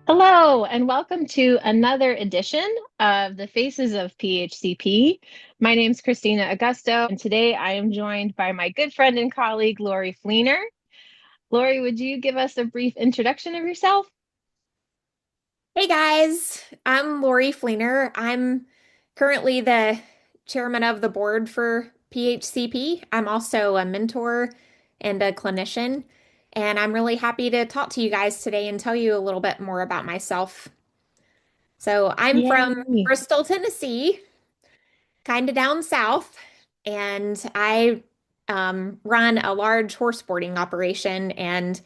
Hello, and welcome to another edition of the Faces of PHCP. My name's Christina Augusto, and today I am joined by my good friend and colleague, Lorie Fleenor. Lorie, would you give us a brief introduction of yourself? Hey guys, I'm Lorie Fleenor. I'm currently the chairman of the board for PHCP. I'm also a mentor and a clinician, and I'm really happy to talk to you guys today and tell you a little bit more about myself. So, I'm from Yay. Bristol, Tennessee, kind of down south, and I run a large horse boarding operation and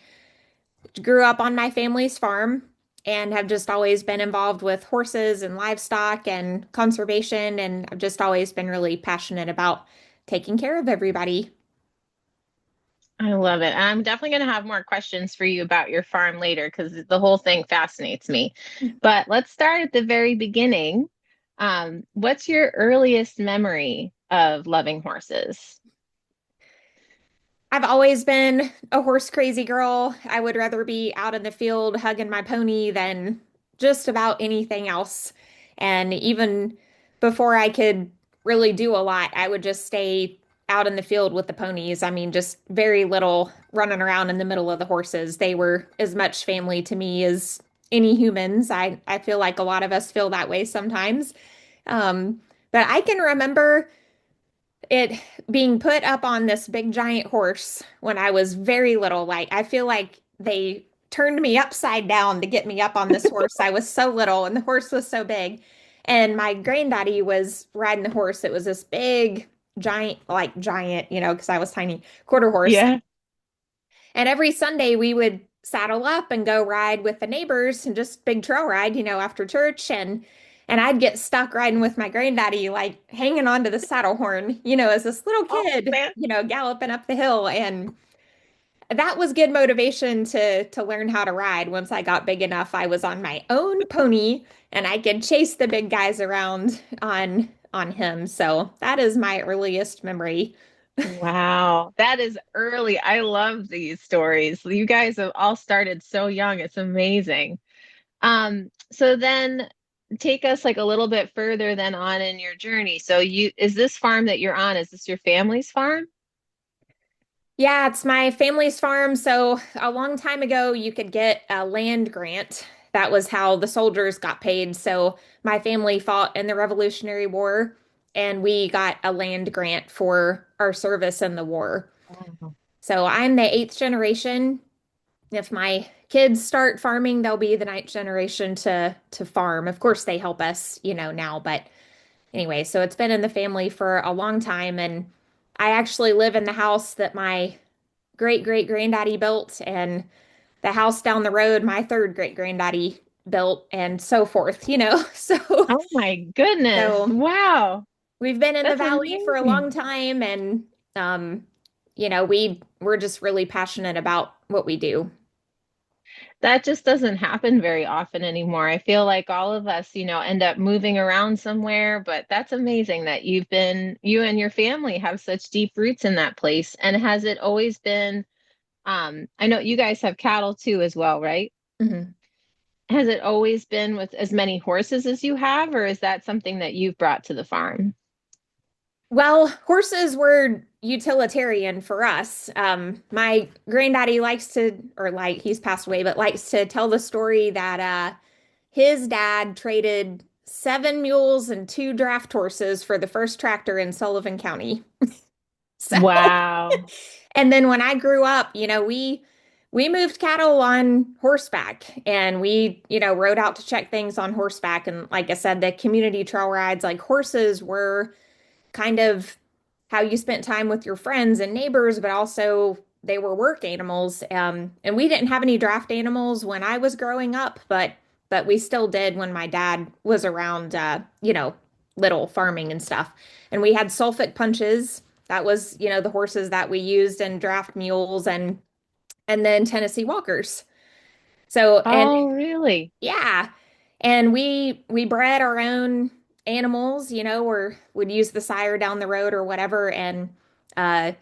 grew up on my family's farm and have just always been involved with horses and livestock and conservation. And I've just always been really passionate about taking care of everybody. I love it. I'm definitely going to have more questions for you about your farm later because the whole thing fascinates me. But let's start at the very beginning. What's your earliest memory of loving horses? I've always been a horse crazy girl. I would rather be out in the field hugging my pony than just about anything else. And even before I could really do a lot, I would just stay out in the field with the ponies. I mean, just very little running around in the middle of the horses. They were as much family to me as any humans. I feel like a lot of us feel that way sometimes. Um, but I can remember it being put up on this big giant horse when I was very little. Like, I feel like they turned me upside down to get me up on this horse. I was so little and the horse was so big. And my granddaddy was riding the horse. It was this big, giant, like giant, because I was tiny, quarter horse. Yeah. And every Sunday we would saddle up and go ride with the neighbors and just big trail ride, after church and I'd get stuck riding with my granddaddy, like hanging onto the saddle horn, as this little Oh, kid, man. galloping up the hill. And that was good motivation to learn how to ride. Once I got big enough, I was on my own pony and I could chase the big guys around on him. So that is my earliest memory. Wow, that is early. I love these stories. You guys have all started so young. It's amazing. So then take us like a little bit further than on in your journey. So is this farm that you're on, is this your family's farm? Yeah, it's my family's farm. So a long time ago, you could get a land grant. That was how the soldiers got paid. So my family fought in the Revolutionary War, and we got a land grant for our service in the war. Wow. So I'm the eighth generation. If my kids start farming, they'll be the ninth generation to farm. Of course, they help us, now, but anyway, so it's been in the family for a long time, and I actually live in the house that my great great granddaddy built, and the house down the road, my third great granddaddy built, and so forth, So, Oh my goodness. so Wow. we've been in the That's valley for a long amazing. time, and we're just really passionate about what we do. That just doesn't happen very often anymore. I feel like all of us, end up moving around somewhere, but that's amazing that you and your family have such deep roots in that place. And has it always been, I know you guys have cattle too as well, right? Mhm. Has it always been with as many horses as you have, or is that something that you've brought to the farm? Well, horses were utilitarian for us. My granddaddy likes to, or like he's passed away, but likes to tell the story that his dad traded seven mules and two draft horses for the first tractor in Sullivan County. So, Wow. and then when I grew up, we moved cattle on horseback and we, rode out to check things on horseback. And like I said, the community trail rides, like horses were kind of how you spent time with your friends and neighbors, but also they were work animals. And we didn't have any draft animals when I was growing up, but we still did when my dad was around, little farming and stuff. And we had sulfate punches. That was, the horses that we used and draft mules and then Tennessee walkers. So, and Oh, really? yeah. And we bred our own animals, or would use the sire down the road or whatever. And uh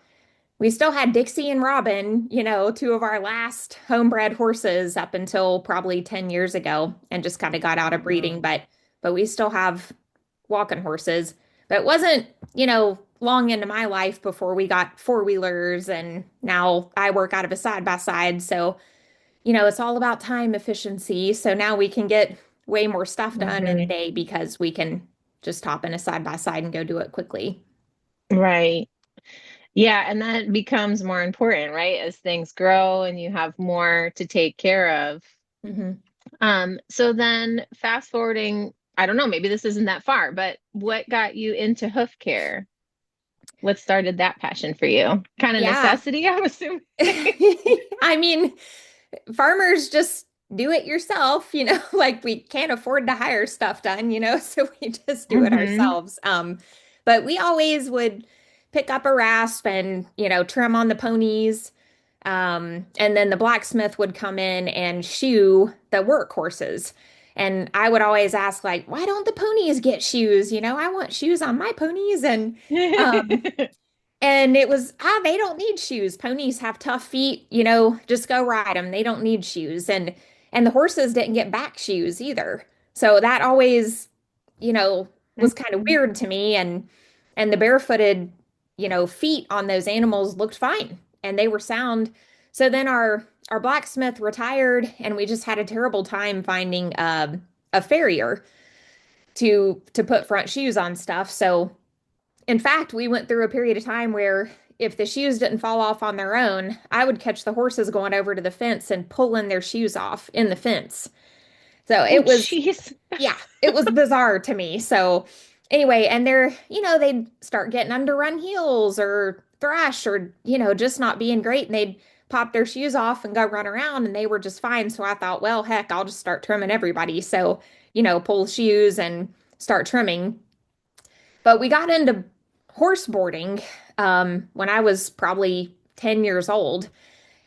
we still had Dixie and Robin, two of our last homebred horses up until probably 10 years ago and just kind of got out of breeding, Mhm. but we still have walking horses. But it wasn't, long into my life before we got four-wheelers and now I work out of a side by side. So, it's all about time efficiency. So now we can get way more stuff done in a Mhm. day because we can just hop in a side by side and go do it quickly. Right. Yeah, and that becomes more important, right? As things grow and you have more to take care of. Mhm. So then fast forwarding, I don't know, maybe this isn't that far, but what got you into hoof care? What started that passion for you? Kind of Yeah. necessity, I'm assuming. I mean, farmers just do it yourself, like we can't afford to hire stuff done, so we just do it Hmm. ourselves. But we always would pick up a rasp and, trim on the ponies. And then the blacksmith would come in and shoe the work horses. And I would always ask, like, why don't the ponies get shoes? I want shoes on my ponies. Um, and it was, they don't need shoes. Ponies have tough feet, just go ride them. They don't need shoes. And the horses didn't get back shoes either. So that always, was kind of weird to me. And the barefooted, feet on those animals looked fine and they were sound. So then our blacksmith retired and we just had a terrible time finding a farrier to put front shoes on stuff. So in fact, we went through a period of time where if the shoes didn't fall off on their own, I would catch the horses going over to the fence and pulling their shoes off in the fence. So Oh, it was, jeez. yeah, it was bizarre to me. So anyway, and they'd start getting underrun heels or thrash or, just not being great. And they'd pop their shoes off and go run around and they were just fine. So I thought, well, heck, I'll just start trimming everybody. So, pull shoes and start trimming. But we got into horse boarding when I was probably 10 years old.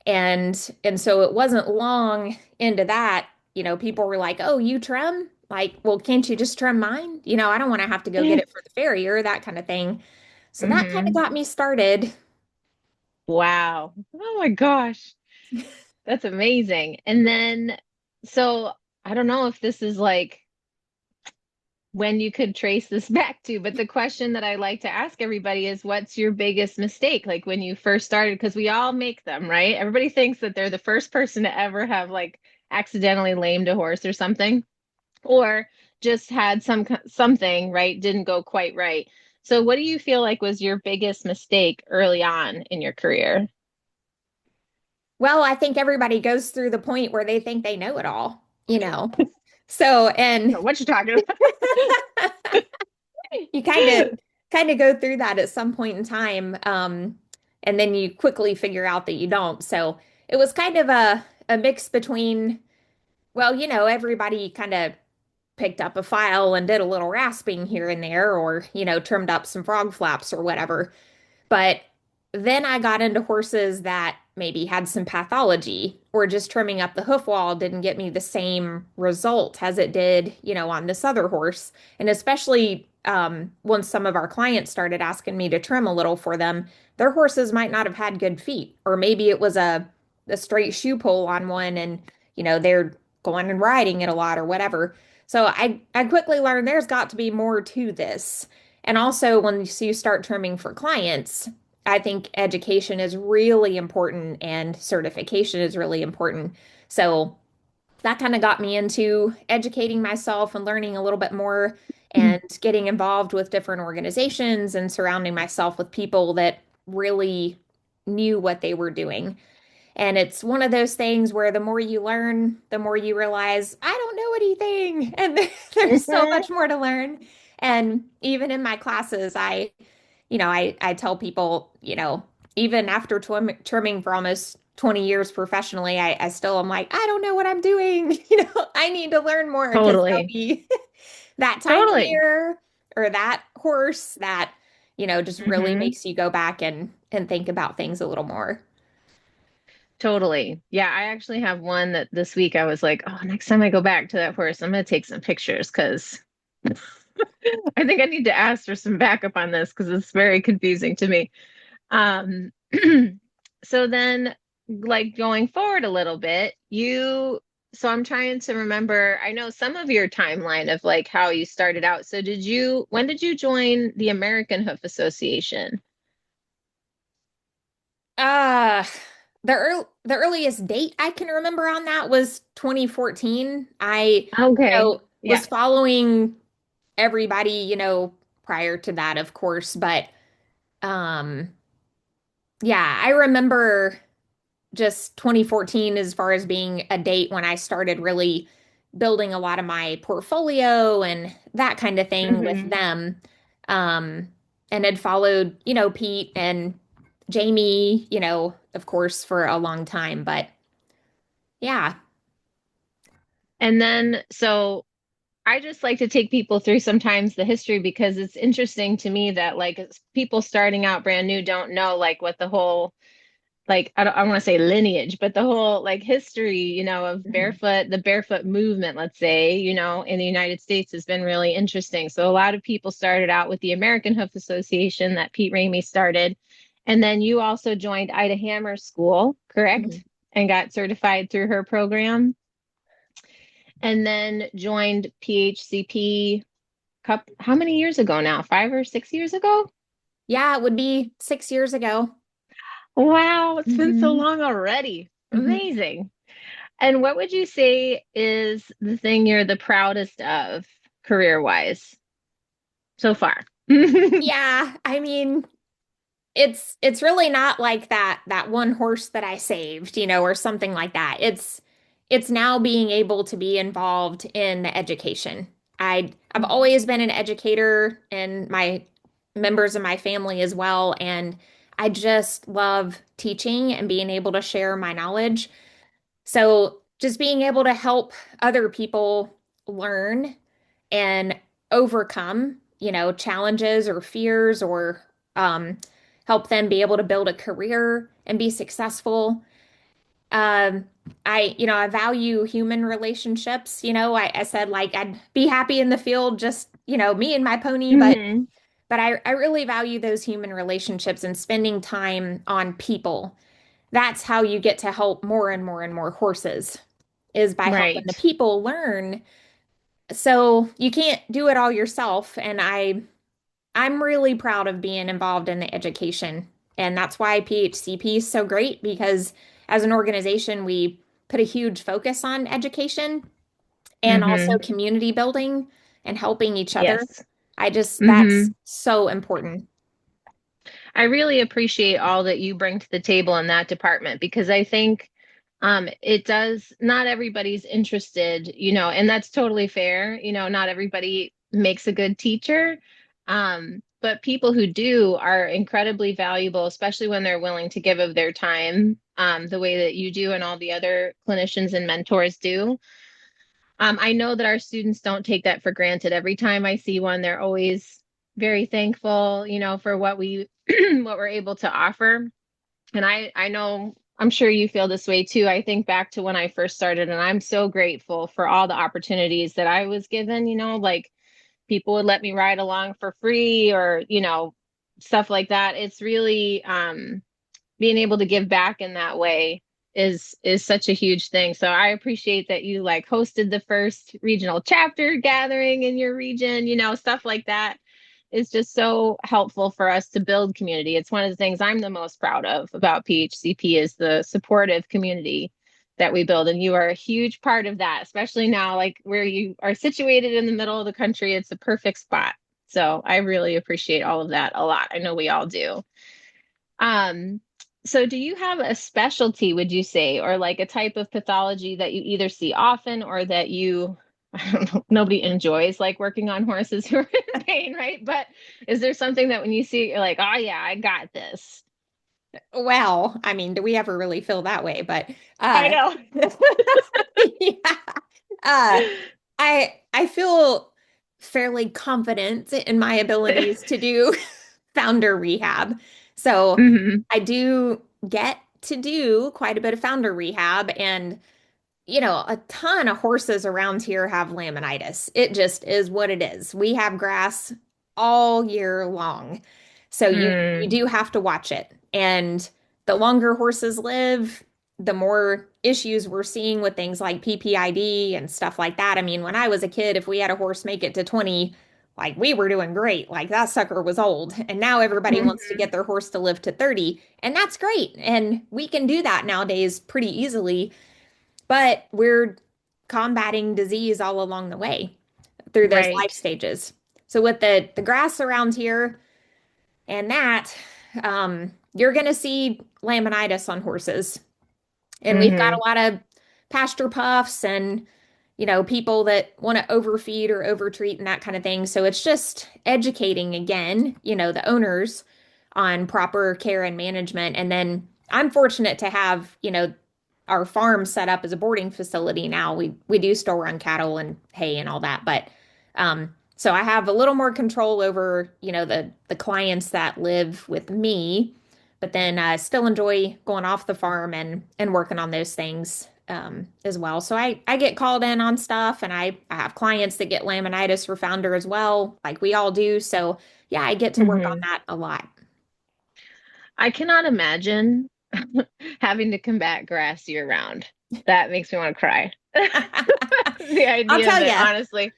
And so it wasn't long into that, people were like, "Oh, you trim? Like, well, can't you just trim mine? I don't want to have to go get it for the farrier, that kind of thing." So that kind of Hmm. got me started. Wow. Oh my gosh. That's amazing. And then, so I don't know if this is like when you could trace this back to, but the question that I like to ask everybody is what's your biggest mistake? Like when you first started, because we all make them, right? Everybody thinks that they're the first person to ever have like accidentally lamed a horse or something, or just had something, right? Didn't go quite right. So what do you feel like was your biggest mistake early on in your career? Well, I think everybody goes through the point. Where they think they know it all. So, and What you talking about? you kind of go through that at some point in time, and then you quickly figure out that you don't. So it was kind of a mix between, well, everybody kind of picked up a file and did a little rasping here and there, or trimmed up some frog flaps or whatever. But then I got into horses that maybe had some pathology, or just trimming up the hoof wall didn't get me the same result as it did, on this other horse. And especially once some of our clients started asking me to trim a little for them, their horses might not have had good feet, or maybe it was a straight shoe pull on one, and they're going and riding it a lot or whatever. So I quickly learned there's got to be more to this. And also, when you start trimming for clients, I think education is really important and certification is really important. So that kind of got me into educating myself and learning a little bit more and getting involved with different organizations and surrounding myself with people that really knew what they were doing. And it's one of those things where the more you learn, the more you realize, I don't know anything. And there's so Mhm. much more to learn. And even in my classes, I tell people, even after trimming for almost 20 years professionally, I still am like, I don't know what I'm doing. I need to learn more because there'll Totally. be that time of Totally. year or that horse that, just really Hmm. makes you go back and think about things a little more. Totally. Yeah, I actually have one that this week I was like, oh, next time I go back to that horse, I'm going to take some pictures because I think I need to ask for some backup on this because it's very confusing to me. So then, like going forward a little bit, so I'm trying to remember, I know some of your timeline of like how you started out. So when did you join the American Hoof Association? Uh, the earliest date I can remember on that was 2014. Okay. Yeah. Was following everybody, prior to that, of course, but um, yeah, I remember just 2014 as far as being a date when I started really building a lot of my portfolio and that kind of thing with Hmm. them. Um, and had followed, Pete and Jamie, of course, for a long time. But yeah. And then, so I just like to take people through sometimes the history because it's interesting to me that like people starting out brand new don't know like what the whole like I don't want to say lineage, but the whole like history, of Mhm. the barefoot movement, let's say, in the United States has been really interesting. So a lot of people started out with the American Hoof Association that Pete Ramey started. And then you also joined Ida Hammer's school, Mhm. correct? And got certified through her program. And then joined PHCP how many years ago now? 5 or 6 years ago? Yeah, it would be 6 years ago. Wow, it's been so Hmm. long already. Hmm. Amazing. And what would you say is the thing you're the proudest of career-wise so far? Yeah, I mean, it's really not like that one horse that I saved, or something like that. It's now being able to be involved in education. I've always been an educator and my members of my family as well, and I just love teaching and being able to share my knowledge. So just being able to help other people learn and overcome, challenges or fears or um, help them be able to build a career and be successful. Um, I value human relationships. I said like I'd be happy in the field, just, me and my pony, Hmm. but I really value those human relationships and spending time on people. That's how you get to help more and more and more horses, is by helping Right. the people learn. So you can't do it all yourself. And I'm really proud of being involved in the education. And that's why PHCP is so great because as an organization, we put a huge focus on education and also Hmm. community building and helping each other. Yes. That's Hmm. so important. I really appreciate all that you bring to the table in that department because I think it does, not everybody's interested, and that's totally fair. Not everybody makes a good teacher. But people who do are incredibly valuable, especially when they're willing to give of their time, the way that you do and all the other clinicians and mentors do. I know that our students don't take that for granted. Every time I see one, they're always very thankful, for what we what we're able to offer. And I know I'm sure you feel this way too. I think back to when I first started, and I'm so grateful for all the opportunities that I was given, like people would let me ride along for free or, stuff like that. It's really being able to give back in that way is such a huge thing. So I appreciate that you like hosted the first regional chapter gathering in your region, stuff like that is just so helpful for us to build community. It's one of the things I'm the most proud of about PHCP is the supportive community that we build. And you are a huge part of that, especially now, like where you are situated in the middle of the country. It's a perfect spot. So I really appreciate all of that a lot. I know we all do. Um, so do you have a specialty, would you say, or like a type of pathology that you either see often or that you, I don't know, nobody enjoys like working on horses who are in pain, right? But is there something that when you see it, you're like, oh yeah, I got this. Well, I mean, do we ever really feel that way? But I uh know. yeah. Uh I feel fairly confident in my abilities to do founder rehab. So Hmm. I do get to do quite a bit of founder rehab, and a ton of horses around here have laminitis. It just is what it is. We have grass all year long. So you Mm. do have to watch it. And the longer horses live, the more issues we're seeing with things like PPID and stuff like that. I mean, when I was a kid, if we had a horse make it to 20, like we were doing great. Like that sucker was old. And now everybody wants to Hmm. get their horse to live to 30. And that's great. And we can do that nowadays pretty easily. But we're combating disease all along the way through those life Right. stages. So with the grass around here and that, you're going to see laminitis on horses. And we've got Hmm. a lot of pasture puffs and, people that want to overfeed or overtreat and that kind of thing. So it's just educating again, the owners on proper care and management. And then I'm fortunate to have, our farm set up as a boarding facility now. We do still run cattle and hay and all that, but so I have a little more control over, the clients that live with me, but then I still enjoy going off the farm and working on those things as well. So I get called in on stuff, and I have clients that get laminitis for founder as well, like we all do. So yeah, I get to work on Hmm. that a lot. I cannot imagine having to combat grass year round. That makes me want to cry. The I'll idea of tell it, honestly.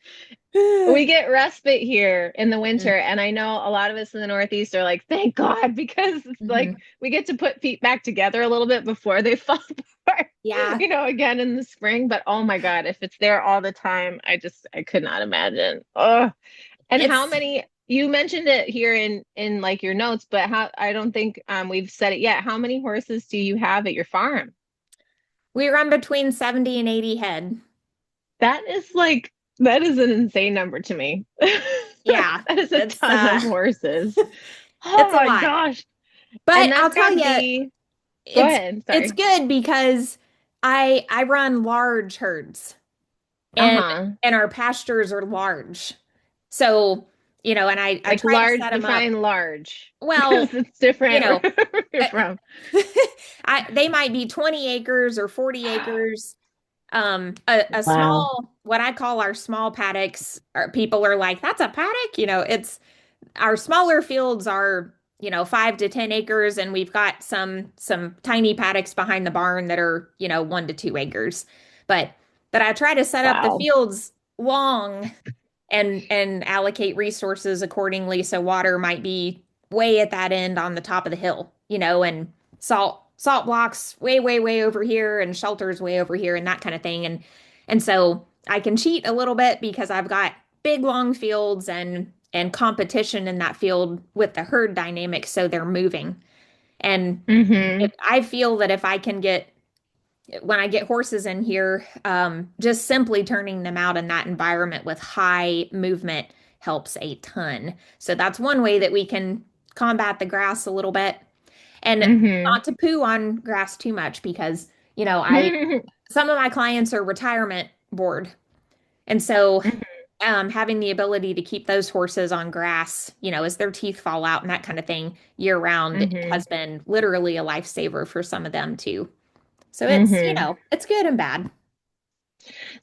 We you. get respite here in the winter, and I know a lot of us in the Northeast are like, thank God, because it's like Mhm. we get to put feet back together a little bit before they fall apart, Yeah, again in the spring. But oh my God, if it's there all the time, I could not imagine. Oh, and how it's many, you mentioned it here in like your notes, but how, I don't think we've said it yet. How many horses do you have at your farm? we run between 70 and 80 head. That is like, that is an insane number to me. Yeah, That is a it's ton of horses. Oh it's a my lot. gosh. And But I'll that's got tell to you, be, go it's ahead. it's Sorry. good because I run large herds and Uh-huh. and our pastures are large. So, and I Like try to large, set them up. define large because Well, it's you different know, wherever you're uh, from. they might be 20 acres or 40 acres. A Wow. small, what I call our small paddocks, people are like, that's a paddock? It's our smaller fields are, 5 to 10 acres, and we've got some tiny paddocks behind the barn that are, 1 to 2 acres. But I try to set up the Wow. fields long and allocate resources accordingly. So water might be way at that end on the top of the hill, and salt blocks way, way, way over here and shelters way over here and that kind of thing. And so I can cheat a little bit because I've got big long fields and competition in that field with the herd dynamics, so they're moving. And Mm-hmm. I feel that if I can get when I get horses in here, just simply turning them out in that environment with high movement helps a ton. So that's one way that we can combat the grass a little bit. And Mm-hmm. not to poo on grass too much because, I some of my clients are retirement board. And so having the ability to keep those horses on grass, as their teeth fall out and that kind of thing year round Mm-hmm. has been literally a lifesaver for some of them too. So it's, Mm-hmm. it's good and bad.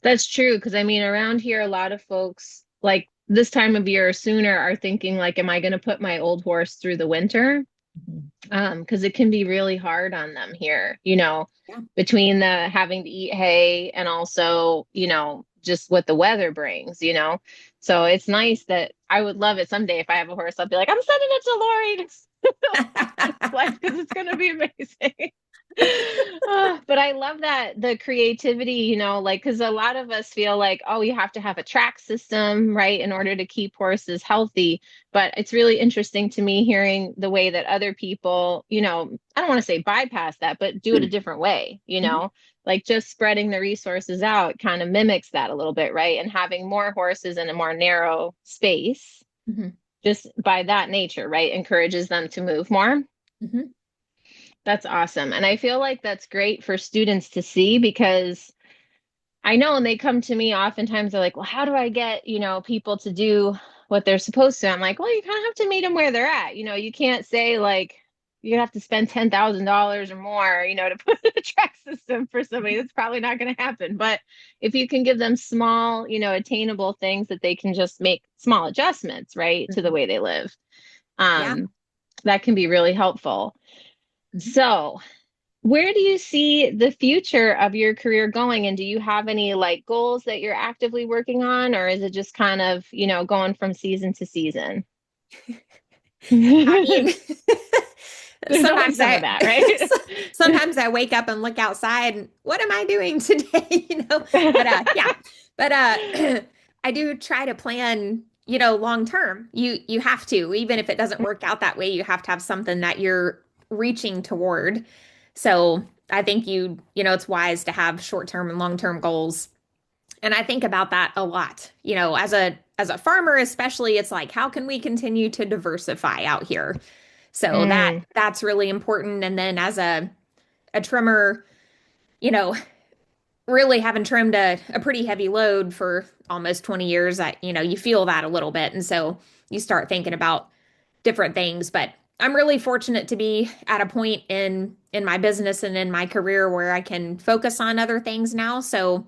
That's true. Because I mean, around here, a lot of folks like this time of year or sooner are thinking like, am I going to put my old horse through the winter? Mhm. Because it can be really hard on them here, Yeah. between the having to eat hay and also, just what the weather brings, So it's nice that I would love it someday if I have a horse, I'll be like, I'm sending it to Lorie to live its life because it's going to be amazing. But I love that the creativity, like, because a lot of us feel like, oh, you have to have a track system, right, in order to keep horses healthy. But it's really interesting to me hearing the way that other people, I don't want to say bypass that, but do it a different way, Mhm. like just spreading the resources out kind of mimics that a little bit, right? And having more horses in a more narrow space, Mhm. just by that nature, right, encourages them to move more. Mhm. That's awesome. And I feel like that's great for students to see because I know when they come to me, oftentimes they're like, well, how do I get, people to do what they're supposed to? I'm like, well, you kind of have to meet them where they're at. You can't say like, you have to spend $10,000 or more, to put in a track system for somebody. That's probably not going to happen. But if you can give them small, attainable things that they can just make small adjustments, right, to the Mhm. way they live, Yeah. that can be really helpful. So, where do you see the future of your career going? And do you have any like goals that you're actively working on, or is it just kind of, going from season to season? I mean, There's always sometimes some of I that, right? sometimes I wake up and look outside and what am I doing today? But yeah. But I do try to plan, long term. You have to, even if it doesn't work out that way, you have to have something that you're reaching toward. So I think it's wise to have short-term and long-term goals. And I think about that a lot. As a farmer especially, it's like how can we continue to diversify out here? So Mm, that's really important. And then as a trimmer, you know, really having trimmed a pretty heavy load for almost 20 years, you feel that a little bit. And so you start thinking about different things. But I'm really fortunate to be at a point in my business and in my career where I can focus on other things now. So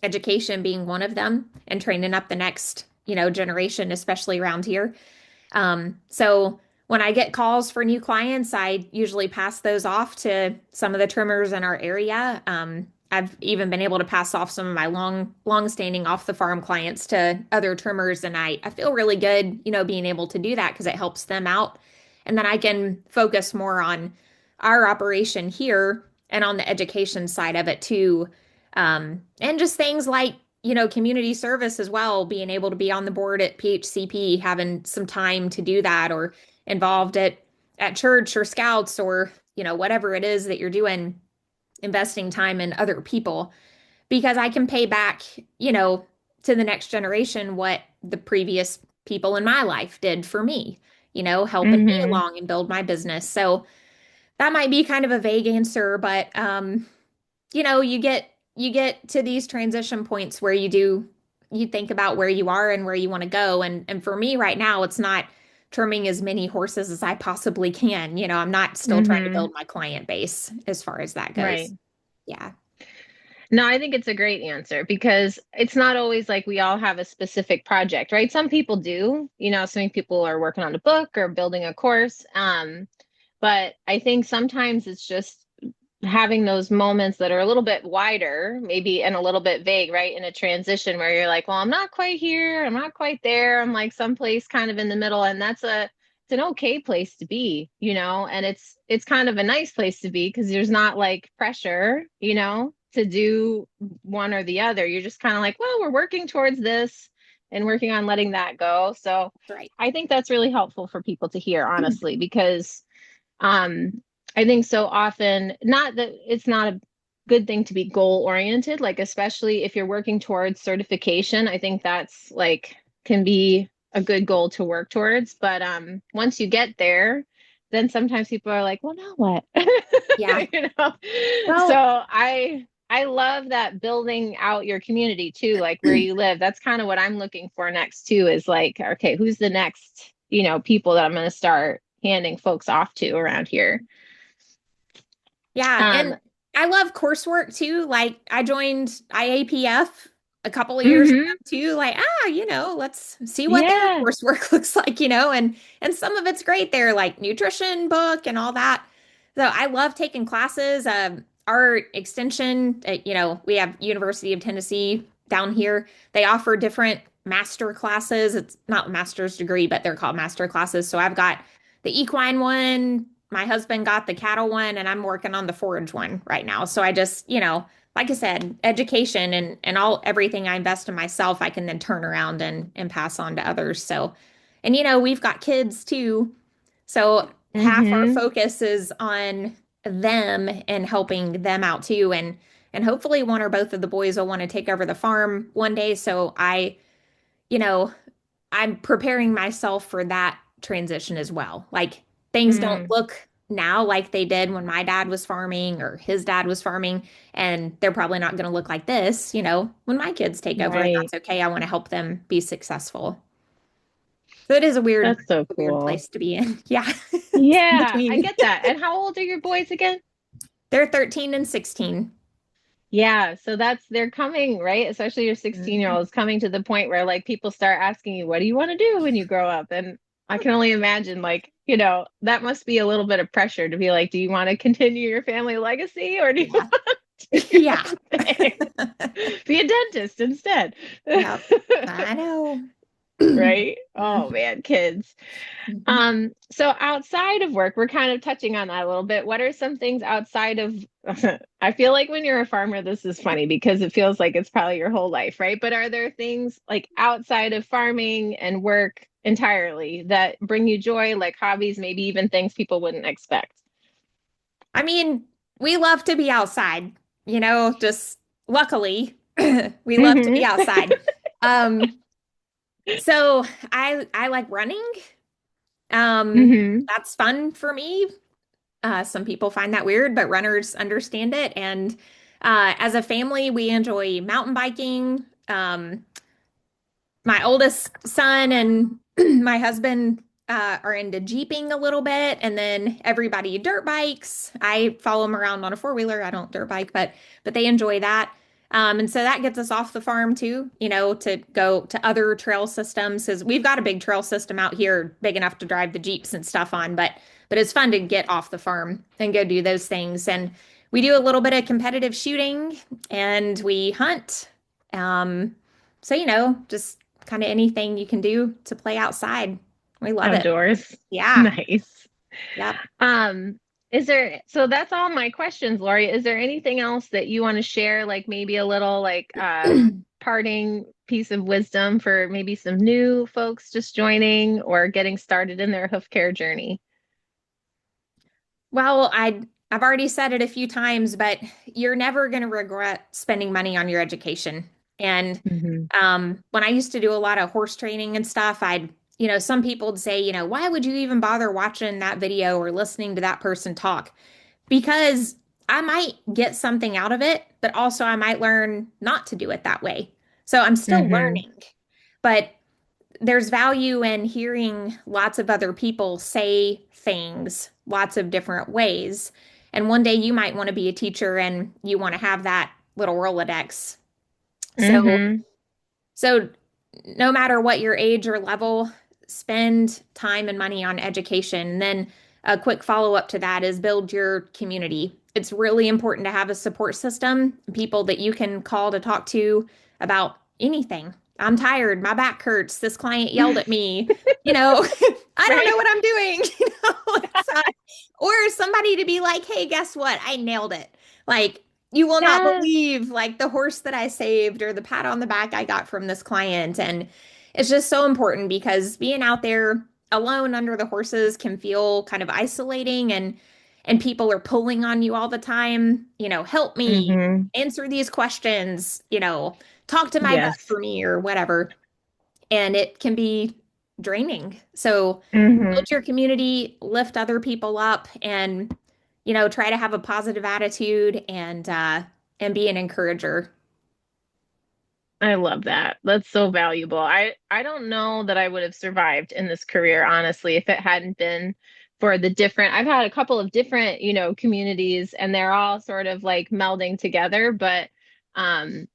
education being one of them and training up the next, generation, especially around here. So when I get calls for new clients, I usually pass those off to some of the trimmers in our area. I've even been able to pass off some of my long-standing off the farm clients to other trimmers, and I feel really good, being able to do that because it helps them out. And then I can focus more on our operation here and on the education side of it too. And just things like community service as well, being able to be on the board at PHCP, having some time to do that, or involved at church or scouts or, whatever it is that you're doing, investing time in other people, because I can pay back, to the next generation what the previous people in my life did for me, helping me hmm along and build my business. So that might be kind of a vague answer, but you get to these transition points where you think about where you are and where you want to go. And for me right now, it's not trimming as many horses as I possibly can. I'm not still trying to hmm build my client base as far as that Right. goes. Yeah. No, I think it's a great answer because it's not always like we all have a specific project, right? Some people do, some people are working on a book or building a course. But I think sometimes it's just having those moments that are a little bit wider, maybe and a little bit vague, right? In a transition where you're like, well, I'm not quite here, I'm not quite there, I'm like someplace kind of in the middle, and it's an okay place to be, and it's kind of a nice place to be because there's not like pressure, to do one or the other. You're just kind of like, well, we're working towards this and working on letting that go. So Right. I think that's really helpful for people to hear, honestly, because um, I think so often, not that it's not a good thing to be goal oriented, like especially if you're working towards certification, I think that's like can be a good goal to work towards. But once you get there, then sometimes people are like, well, now what? Yeah. You know? So Well, I love that building out your community too, like where you live. That's kind of what I'm looking for next too, is like, okay, who's the next, people that I'm going to start handing folks off to around here. yeah. Um, And I love coursework too. Like I joined IAPF a couple of years ago mhm, too. Like, let's see what their yeah. coursework looks like, and some of it's great there, like nutrition book and all that. So I love taking classes. Our extension, we have University of Tennessee down here. They offer different master classes. It's not master's degree, but they're called master classes. So I've got the equine one, my husband got the cattle one, and I'm working on the forage one right now. So I just, like I said, education and all everything I invest in myself, I can then turn around and pass on to others. So, and we've got kids too. So half our hmm focus is on them and helping them out too. And hopefully one or both of the boys will want to take over the farm one day. So you know, I'm preparing myself for that transition as well. Like things don't Mm, look now like they did when my dad was farming or his dad was farming, and they're probably not going to look like this, when my kids take over, and right. that's okay. I want to help them be successful. So it is a weird, That's so a weird cool. place to be in. Yeah. It's in Yeah, I between. get that. And how old are your boys again? They're 13 and 16. Yeah, so they're coming, right? Especially your 16-year-old is coming to the point where like people start asking you, what do you want to do when you grow up? And I can only imagine, like, that must be a little bit of pressure to be like, do you want to continue your family legacy or do you Yeah. want to do your Yeah. own thing? Be a dentist instead. Yep. I know. Right? Oh Mhm. man, kids. Mhm. So outside of work, we're kind of touching on that a little bit. What are some things outside of I feel like when you're a farmer, this is funny because it feels like it's probably your whole life, right? But are there things like outside of farming and work entirely that bring you joy, like hobbies, maybe even things people wouldn't expect? I mean, we love to be outside, just luckily, we love to be Hmm. outside. Um, so I like running. Hmm. That's fun for me. Some people find that weird, but runners understand it. And as a family, we enjoy mountain biking. My oldest son and my husband are into jeeping a little bit, and then everybody dirt bikes. I follow them around on a four-wheeler. I don't dirt bike, but they enjoy that. And so that gets us off the farm too, to go to other trail systems because we've got a big trail system out here, big enough to drive the Jeeps and stuff on. But it's fun to get off the farm and go do those things. And we do a little bit of competitive shooting and we hunt. Um, so, just kind of anything you can do to play outside. We love it. Outdoors. Yeah. Nice. Yep. Um, so that's all my questions, Lorie. Is there anything else that you want to share, like maybe a little like parting piece of wisdom for maybe some new folks just joining or getting started in their hoof care journey? Well, I've already said it a few times, but you're never going to regret spending money on your education. And Hmm. when I used to do a lot of horse training and stuff, some people would say, why would you even bother watching that video or listening to that person talk? Because I might get something out of it, but also I might learn not to do it that way. So I'm still Hmm. learning, but there's value in hearing lots of other people say things lots of different ways. And one day you might want to be a teacher and you want to have that little Rolodex. So, Hmm. so no matter what your age or level, spend time and money on education. And then a quick follow up to that is build your community. It's really important to have a support system, people that you can call to talk to about anything. I'm tired. My back hurts. This client yelled at me. I don't know Right? what I'm doing. Or somebody to be like, hey, guess what? I nailed it. Like, you will not Yes. believe like the horse that I saved or the pat on the back I got from this client. And it's just so important because being out there alone under the horses can feel kind of isolating and people are pulling on you all the time, help me, Hmm. answer these questions, talk to my vet Yes. for me or whatever. And it can be draining. So Hmm. build your community, lift other people up and try to have a positive attitude and be an encourager. I love that. That's so valuable. I don't know that I would have survived in this career, honestly, if it hadn't been for the different, I've had a couple of different, communities and they're all sort of like melding together, but um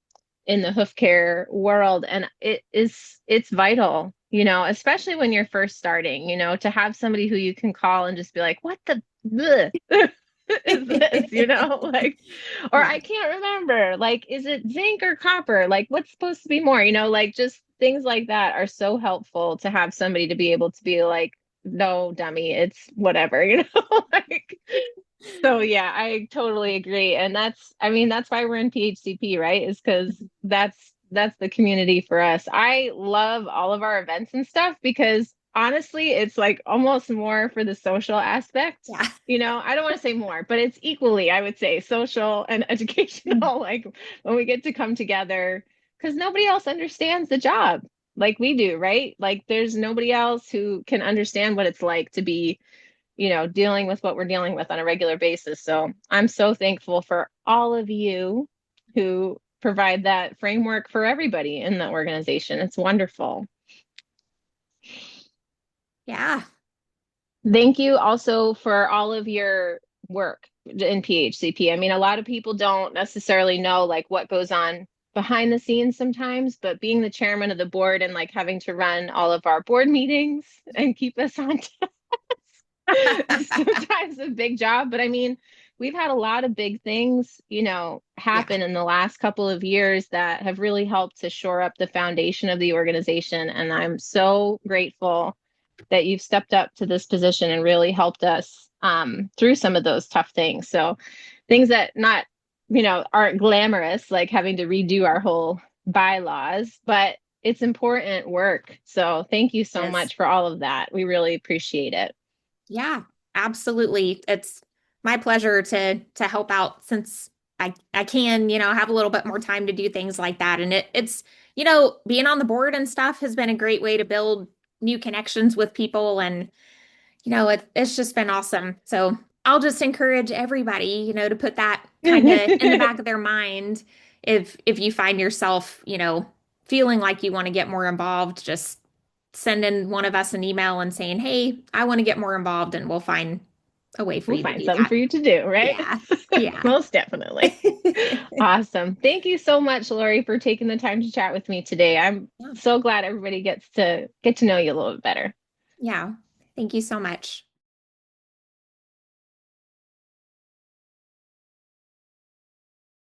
in the hoof care world and it's vital, especially when you're first starting, to have somebody who you can call and just be like, what the bleh is this, like, or Yeah. I can't remember, like, is it zinc or copper? Like, what's supposed to be more, like just things like that are so helpful to have somebody to be able to be like, no, dummy, it's whatever, like, so yeah, I totally agree. And I mean, that's why we're in PHCP, right? Is because that's the community for us. I love all of our events and stuff because honestly, it's like almost more for the social aspect. Yeah. I don't want to say more, but it's equally, I would say, social and educational. Like when we get to come together, because nobody else understands the job like we do, right? Like there's nobody else who can understand what it's like to be dealing with what we're dealing with on a regular basis. So I'm so thankful for all of you who provide that framework for everybody in the organization. It's wonderful. Yeah. Thank you also for all of your work in PHCP. I mean, a lot of people don't necessarily know like what goes on behind the scenes sometimes, but being the chairman of the board and like having to run all of our board meetings and keep us on sometimes a big job. But I mean, we've had a lot of big things, Yeah. happen in the last couple of years that have really helped to shore up the foundation of the organization. And I'm so grateful that you've stepped up to this position and really helped us through some of those tough things. So things that not, aren't glamorous, like having to redo our whole bylaws, but it's important work. So thank you so Yes. much for all of that. We really appreciate it. Yeah, absolutely. It's my pleasure to help out since I can, have a little bit more time to do things like that. And it's, being on the board and stuff has been a great way to build new connections with people and it's just been awesome. So I'll just encourage everybody, to put that kind of in the back of their mind. If you find yourself, feeling like you want to get more involved, just send in one of us an email and saying, "Hey, I want to get more involved," and we'll find a way for We'll you to find do something that. for you to do, right? Yeah. Yeah. Most definitely. Awesome. Thank you so much, Lorie, for taking the time to chat with me today. I'm Yeah. so glad everybody gets to get to know you a little bit better. Yeah. Thank you so much.